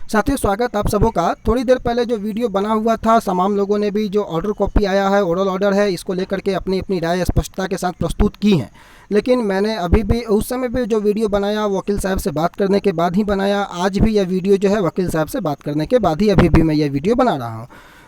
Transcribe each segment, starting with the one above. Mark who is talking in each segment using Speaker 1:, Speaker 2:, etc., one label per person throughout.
Speaker 1: साथियों, स्वागत आप सबों का। थोड़ी देर पहले जो वीडियो बना हुआ था, तमाम लोगों ने भी जो ऑर्डर कॉपी आया है, ओरल ऑर्डर है, इसको लेकर के अपनी अपनी राय स्पष्टता के साथ प्रस्तुत की हैं। लेकिन मैंने अभी भी उस समय भी जो वीडियो बनाया वकील साहब से बात करने के बाद ही बनाया। आज भी यह वीडियो जो है वकील साहब से बात करने के बाद ही अभी भी मैं यह वीडियो बना रहा हूँ।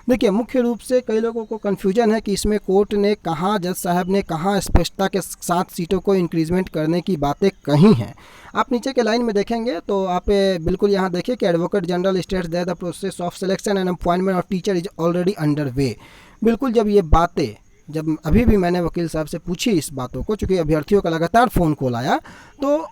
Speaker 1: देखिए, मुख्य रूप से कई लोगों को कन्फ्यूजन है कि इसमें कोर्ट ने कहाँ, जज साहब ने कहाँ स्पष्टता के साथ सीटों को इंक्रीजमेंट करने की बातें कही हैं। आप नीचे के लाइन में देखेंगे तो आप बिल्कुल यहाँ देखिए कि advocate general states that the process of selection and appointment of teacher is already under way. बिल्कुल, जब अभी भी मैंने वकील साहब से पूछी इस बातों को, चूँकि अभ्यर्थियों का लगातार फ़ोन कॉल आया, तो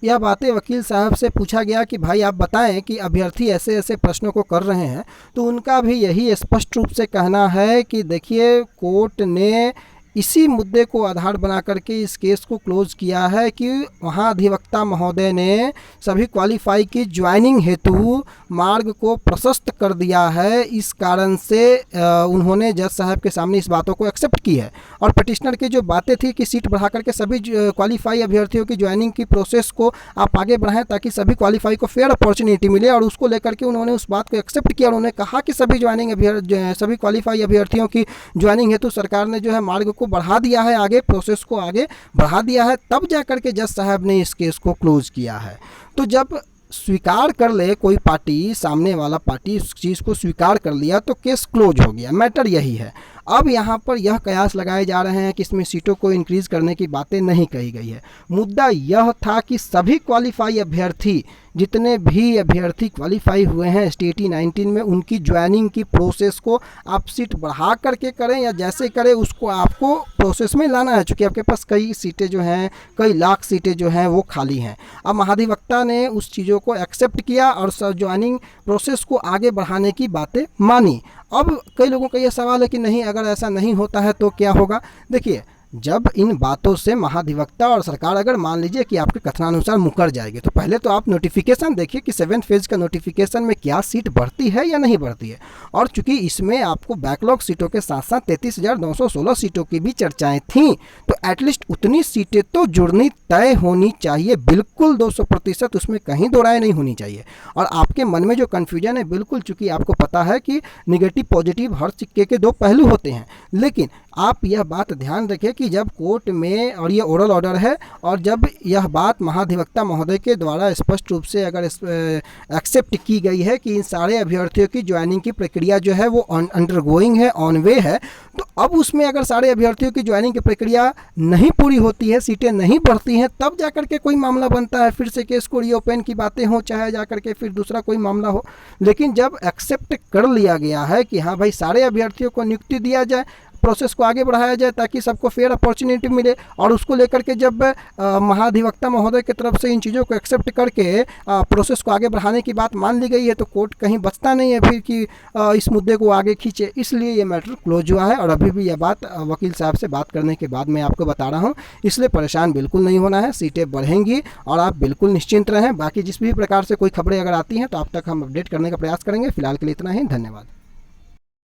Speaker 1: यह बातें वकील साहब से पूछा गया कि भाई आप बताएं कि अभ्यर्थी ऐसे ऐसे प्रश्नों को कर रहे हैं, तो उनका भी यही स्पष्ट रूप से कहना है कि देखिए, कोर्ट ने इसी मुद्दे को आधार बना करके इस केस को क्लोज किया है कि वहाँ अधिवक्ता महोदय ने सभी क्वालिफाई की ज्वाइनिंग हेतु मार्ग को प्रशस्त कर दिया है। इस कारण से उन्होंने जज साहब के सामने इस बातों को एक्सेप्ट की है। और पिटिशनर की जो बातें थी कि सीट बढ़ा करके सभी क्वालिफाई अभ्यर्थियों की ज्वाइनिंग की प्रोसेस को आप आगे बढ़ाएं ताकि सभी क्वालिफाई को फेयर अपॉर्चुनिटी मिले, और उसको लेकर के उन्होंने उस बात को एक्सेप्ट किया। उन्होंने कहा कि सभी क्वालिफाई अभ्यर्थियों की ज्वाइनिंग हेतु सरकार ने जो है मार्ग को बढ़ा दिया है, आगे प्रोसेस को आगे बढ़ा दिया है, तब जाकर के जज साहब ने इस केस को क्लोज किया है। तो जब स्वीकार कर ले कोई पार्टी, सामने वाला पार्टी इस चीज़ को स्वीकार कर लिया तो केस क्लोज हो गया। मैटर यही है। अब यहाँ पर यह कयास लगाए जा रहे हैं कि इसमें सीटों को इंक्रीज़ करने की बातें नहीं कही गई है। मुद्दा यह था कि सभी क्वालिफाई अभ्यर्थी, जितने भी अभ्यर्थी क्वालिफाई हुए हैं STAT 19 में, उनकी ज्वाइनिंग की प्रोसेस को आप सीट बढ़ा करके करें या जैसे करें, उसको आपको प्रोसेस में लाना है। चूँकि आपके पास कई सीटें जो हैं, कई लाख सीटें जो हैं वो खाली हैं। अब महाधिवक्ता ने उस चीज़ों को एक्सेप्ट किया और ज्वाइनिंग प्रोसेस को आगे बढ़ाने की बातें मानी। अब कई लोगों का ये सवाल है कि नहीं, अगर ऐसा नहीं होता है तो क्या होगा। देखिए, जब इन बातों से महाधिवक्ता और सरकार अगर मान लीजिए कि आपके कथनानुसार मुकर जाएगी, तो पहले तो आप नोटिफिकेशन देखिए कि 7th फेज का नोटिफिकेशन में क्या सीट बढ़ती है या नहीं बढ़ती है। और चूंकि इसमें आपको बैकलॉग सीटों के साथ साथ 33,916 सीटों की भी चर्चाएं थीं, तो एटलीस्ट उतनी सीटें तो जुड़नी तय होनी चाहिए। बिल्कुल 200% उसमें कहीं दो राय नहीं होनी चाहिए। और आपके मन में जो कन्फ्यूजन है, बिल्कुल, चूँकि आपको पता है कि निगेटिव पॉजिटिव हर सिक्के के दो पहलू होते हैं, लेकिन आप यह बात ध्यान रखें कि जब कोर्ट में, और ये ओरल ऑर्डर है, और जब यह बात महाधिवक्ता महोदय के द्वारा स्पष्ट रूप से अगर एक्सेप्ट की गई है कि इन सारे अभ्यर्थियों की ज्वाइनिंग की प्रक्रिया जो है वो अंडरगोइंग है, ऑन वे है, तो अब उसमें अगर सारे अभ्यर्थियों की ज्वाइनिंग की प्रक्रिया नहीं पूरी होती है, सीटें नहीं बढ़ती हैं, तब जाकर के कोई मामला बनता है, फिर से केस को रीओपन की बातें हों, चाहे जाकर के फिर दूसरा कोई मामला हो। लेकिन जब एक्सेप्ट कर लिया गया है कि हाँ भाई, सारे अभ्यर्थियों को नियुक्ति दिया जाए, प्रोसेस को आगे बढ़ाया जाए ताकि सबको फेयर अपॉर्चुनिटी मिले, और उसको लेकर के जब महाधिवक्ता महोदय की तरफ से इन चीज़ों को एक्सेप्ट करके प्रोसेस को आगे बढ़ाने की बात मान ली गई है, तो कोर्ट कहीं बचता नहीं है फिर कि इस मुद्दे को आगे खींचे। इसलिए ये मैटर क्लोज हुआ है। और अभी भी यह बात वकील साहब से बात करने के बाद मैं आपको बता रहा हूँ, इसलिए परेशान बिल्कुल नहीं होना है। सीटें बढ़ेंगी और आप बिल्कुल निश्चिंत रहें। बाकी जिस भी प्रकार से कोई खबरें अगर आती हैं तो आप तक हम अपडेट करने का प्रयास करेंगे। फिलहाल के लिए इतना ही। धन्यवाद।